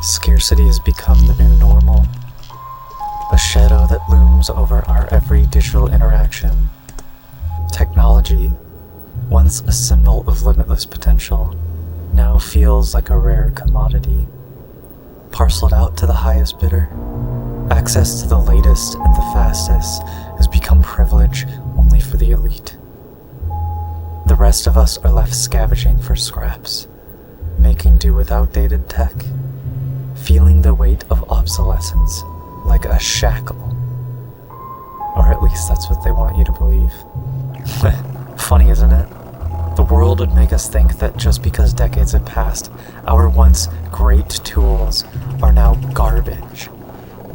Scarcity has become the new normal, a shadow that looms over our every digital interaction. Technology, once a symbol of limitless potential, now feels like a rare commodity, parceled out to the highest bidder. Access to the latest and the fastest has become privilege only for the elite. The rest of us are left scavenging for scraps, making do with outdated tech, feeling the weight of obsolescence like a shackle. Or at least that's what they want you to believe. Funny, isn't it? The world would make us think that just because decades have passed, our once great tools are now garbage,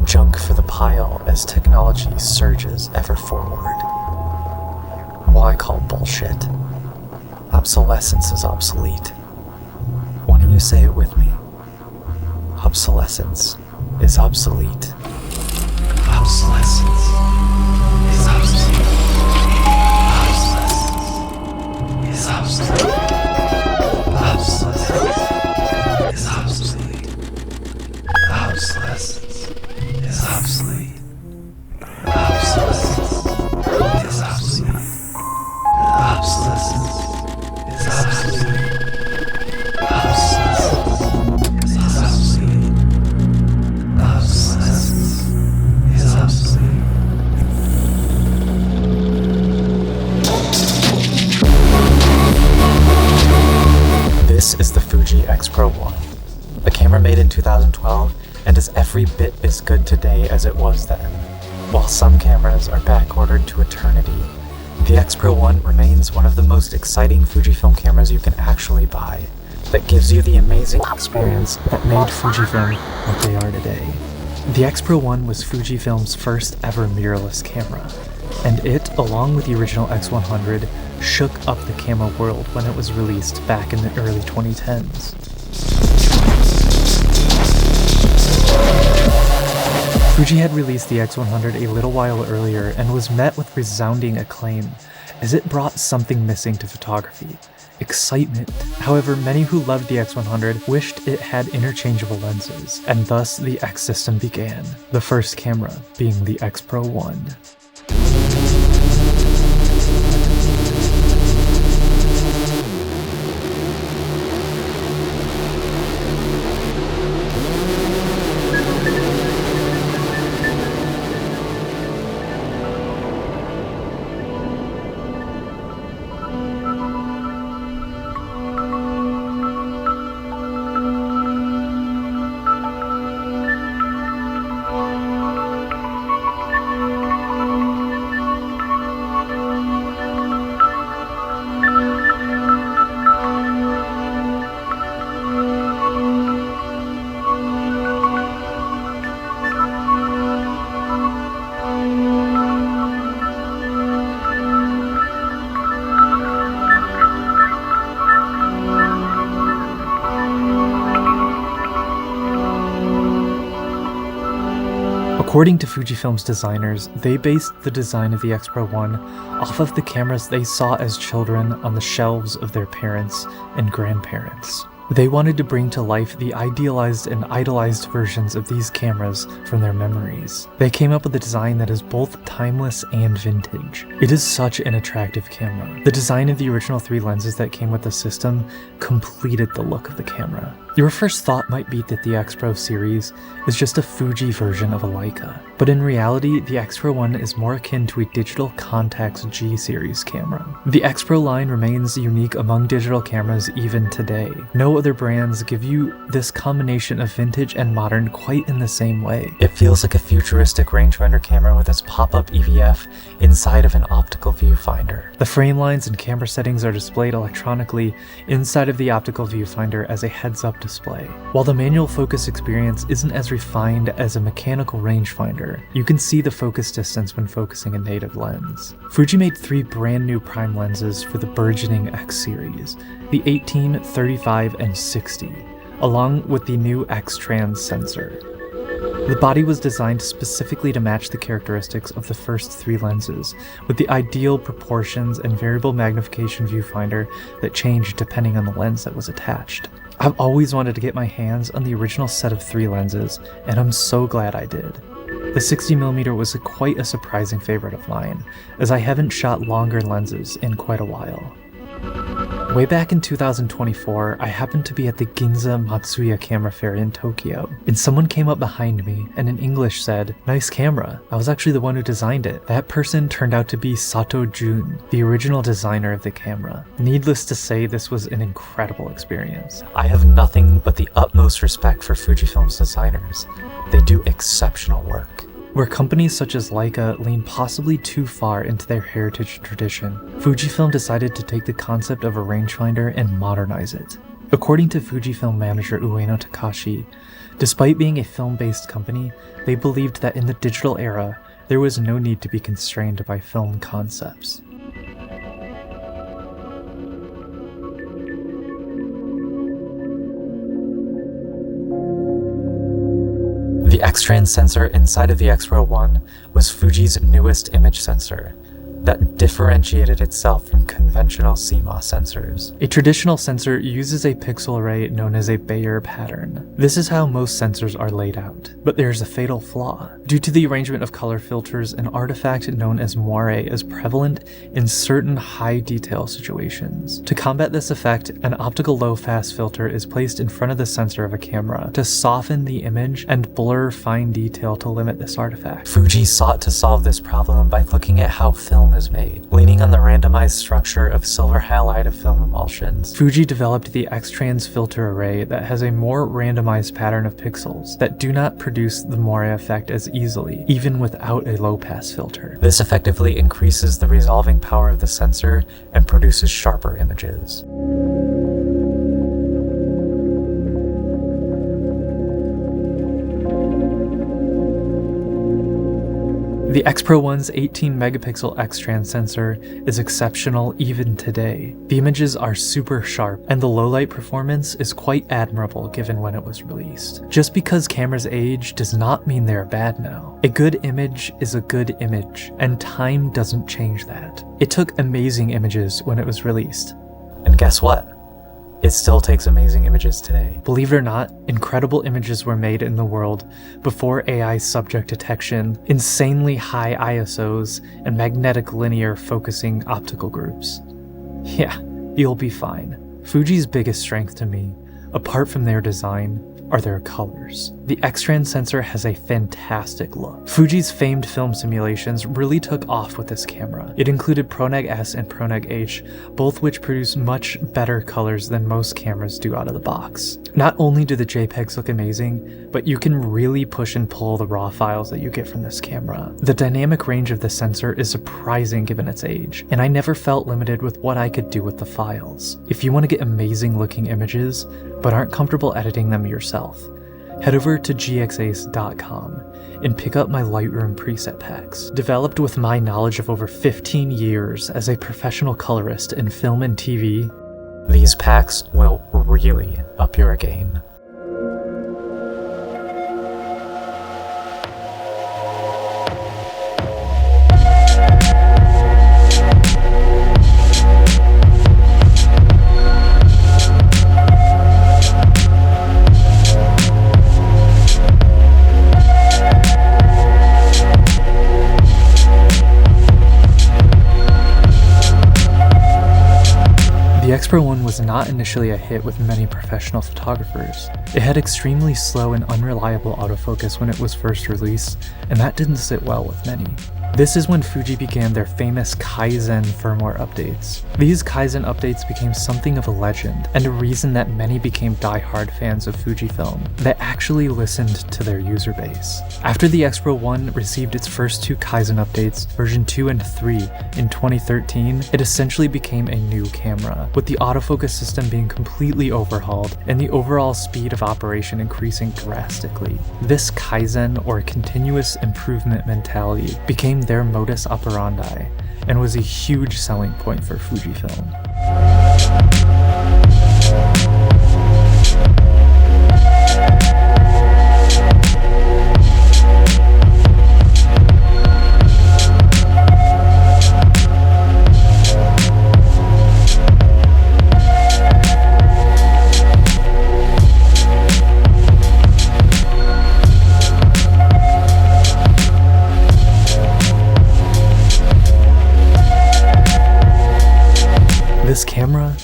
junk for the pile as technology surges ever forward. Well, I call bullshit. Obsolescence is obsolete. Why don't you say it with me? Obsolescence is obsolete. Obsolescence is obsolete. Obsolescence is obsolete. Obsolescence is obsolete. Obsolescence is obsolete. Obsolescence is obsolete. Obsolescence is obsolete. This is the Fuji X Pro 1, a camera made in 2012 and is every bit as good today as it was then. While some cameras are backordered to eternity, the X Pro 1 remains one of the most exciting Fujifilm cameras you can actually buy, that gives you the amazing experience that made Fujifilm what they are today. The X Pro 1 was Fujifilm's first ever mirrorless camera, and it, along with the original X100, shook up the camera world when it was released back in the early 2010s. Fuji had released the X100 a little while earlier and was met with resounding acclaim, as it brought something missing to photography: excitement. However, many who loved the X100 wished it had interchangeable lenses, and thus the X system began, the first camera being the X Pro 1. According to Fujifilm's designers, they based the design of the X Pro 1 off of the cameras they saw as children on the shelves of their parents and grandparents. They wanted to bring to life the idealized and idolized versions of these cameras from their memories. They came up with a design that is both timeless and vintage. It is such an attractive camera. The design of the original 3 lenses that came with the system completed the look of the camera. Your first thought might be that the X Pro series is just a Fuji version of a Leica, but in reality, the X Pro 1 is more akin to a digital Contax G series camera. The X Pro line remains unique among digital cameras even today. No other brands give you this combination of vintage and modern quite in the same way. It feels like a futuristic rangefinder camera with its pop-up EVF inside of an optical viewfinder. The frame lines and camera settings are displayed electronically inside of the optical viewfinder as a heads-up display. While the manual focus experience isn't as refined as a mechanical rangefinder, you can see the focus distance when focusing a native lens. Fuji made 3 brand new prime lenses for the burgeoning X series, the 18, 35, and 60, along with the new X-Trans sensor. The body was designed specifically to match the characteristics of the first 3 lenses, with the ideal proportions and variable magnification viewfinder that changed depending on the lens that was attached. I've always wanted to get my hands on the original set of 3 lenses, and I'm so glad I did. The 60mm was quite a surprising favorite of mine, as I haven't shot longer lenses in quite a while. Way back in 2024, I happened to be at the Ginza Matsuya Camera Fair in Tokyo, and someone came up behind me and in English said, "Nice camera. I was actually the one who designed it." That person turned out to be Sato Jun, the original designer of the camera. Needless to say, this was an incredible experience. I have nothing but the utmost respect for Fujifilm's designers. They do exceptional work. Where companies such as Leica lean possibly too far into their heritage tradition, Fujifilm decided to take the concept of a rangefinder and modernize it. According to Fujifilm manager Ueno Takashi, despite being a film-based company, they believed that in the digital era, there was no need to be constrained by film concepts. The X-Trans sensor inside of the X-Pro 1 was Fuji's newest image sensor that differentiated itself from conventional CMOS sensors. A traditional sensor uses a pixel array known as a Bayer pattern. This is how most sensors are laid out, but there's a fatal flaw. Due to the arrangement of color filters, an artifact known as moire is prevalent in certain high detail situations. To combat this effect, an optical low-pass filter is placed in front of the sensor of a camera to soften the image and blur fine detail to limit this artifact. Fuji sought to solve this problem by looking at how film is made. Leaning on the randomized structure of silver halide of film emulsions, Fuji developed the X-Trans filter array that has a more randomized pattern of pixels that do not produce the moire effect as easily, even without a low-pass filter. This effectively increases the resolving power of the sensor and produces sharper images. The X-Pro 1's 18-megapixel X-Trans sensor is exceptional even today. The images are super sharp, and the low-light performance is quite admirable given when it was released. Just because cameras age does not mean they're bad now. A good image is a good image, and time doesn't change that. It took amazing images when it was released. And guess what? It still takes amazing images today. Believe it or not, incredible images were made in the world before AI subject detection, insanely high ISOs, and magnetic linear focusing optical groups. Yeah, you'll be fine. Fuji's biggest strength to me, apart from their design, are their colors. The X-Trans sensor has a fantastic look. Fuji's famed film simulations really took off with this camera. It included ProNeg S and ProNeg H, both which produce much better colors than most cameras do out of the box. Not only do the JPEGs look amazing, but you can really push and pull the raw files that you get from this camera. The dynamic range of the sensor is surprising given its age, and I never felt limited with what I could do with the files. If you want to get amazing looking images, but aren't comfortable editing them yourself, head over to gxace.com and pick up my Lightroom preset packs. Developed with my knowledge of over 15 years as a professional colorist in film and TV, these packs will really up your game. The X-Pro 1 was not initially a hit with many professional photographers. It had extremely slow and unreliable autofocus when it was first released, and that didn't sit well with many. This is when Fuji began their famous Kaizen firmware updates. These Kaizen updates became something of a legend, and a reason that many became die-hard fans of Fujifilm that actually listened to their user base. After the X-Pro 1 received its first 2 Kaizen updates, version 2 and 3, in 2013, it essentially became a new camera, with the autofocus system being completely overhauled and the overall speed of operation increasing drastically. This Kaizen, or continuous improvement mentality, became their modus operandi and was a huge selling point for Fujifilm.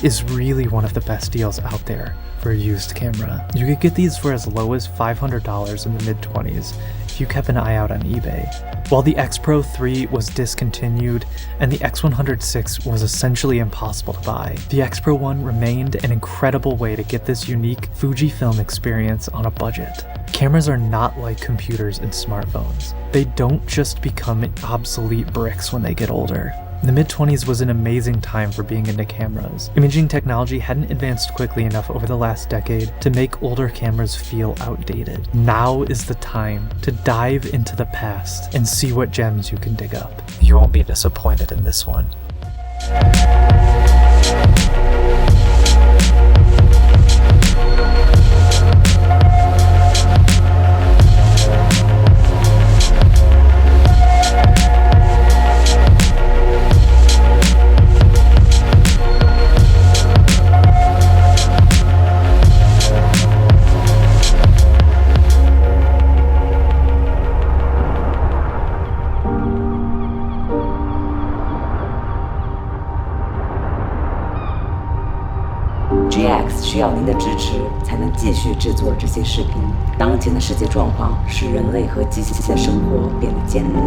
is really one of the best deals out there for a used camera. You could get these for as low as $500 in the mid-20s if you kept an eye out on eBay. While the X Pro 3 was discontinued and the X106 was essentially impossible to buy, the X Pro 1 remained an incredible way to get this unique Fujifilm experience on a budget. Cameras are not like computers and smartphones. They don't just become obsolete bricks when they get older. The mid-20s was an amazing time for being into cameras. Imaging technology hadn't advanced quickly enough over the last decade to make older cameras feel outdated. Now is the time to dive into the past and see what gems you can dig up. You won't be disappointed in this one. GX 需要您的支持，才能继续制作这些视频。当前的世界状况使人类和机器的生活变得艰难。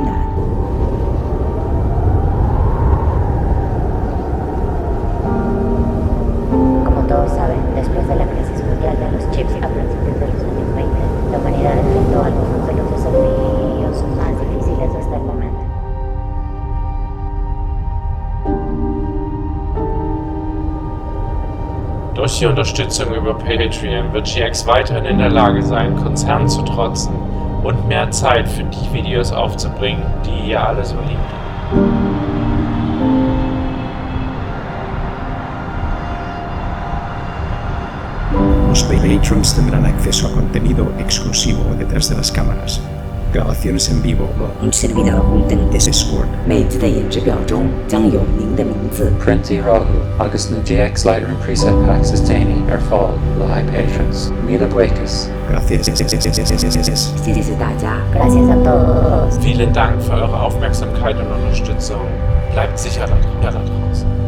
Como todos saben, después de la crisis mundial de los chips a principios de los años 20, la humanidad enfrentó algunos de los desafíos más difíciles hasta el momento. Durch die Unterstützung über Patreon wird GX weiterhin in der Lage sein, Konzernen zu trotzen und mehr Zeit für die Videos aufzubringen, die ihr alle so liebt. Los patrons tendrán acceso a contenido exclusivo detrás de las cámaras, grabaciones en vivo, un servidor de Discord. 每集的演示表中将有您的名字。 Printy Rahu, agus na GX Lightroom preset packs is Danny, fáil le high patrons. Mila Buekas. Gracias. 谢谢大家 Gracias a todos. Vielen Dank für eure Aufmerksamkeit und Unterstützung. Bleibt sicher da draußen.